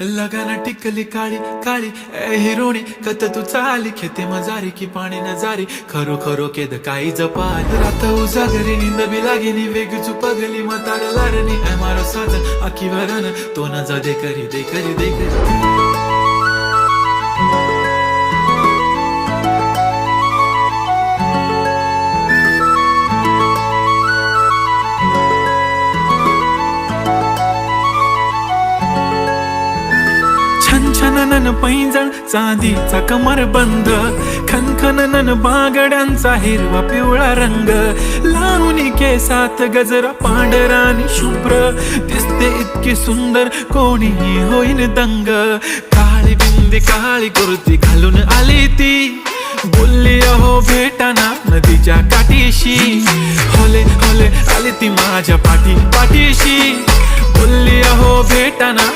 लगाना टिकली काळी काळी ए हिरोणी कत तू चाली खेते मजारी की पाणी नजारी खरो खरो केद काही जपाल रात उजागरी निंद बी लागेनी वेग चुपगली मतार लारणी ए मारो साजन आखी वरन तो न जा दे करी दे करी दे करी छनछननन पैंजण चांदीचा कमर बंद खनखननन बागड्यांचा हिरवा पिवळा रंग लावणी केसात गजरा पांढरा आणि शुभ्र दिसते इतकी सुंदर कोणीही होईन दंग काळी बिंदी काळी कुर्ती घालून आली ती बोलली अहो भेटाना नदीच्या काठीशी होले होले आली ती माझ्या पाठीशी बोलली अहो भेटाना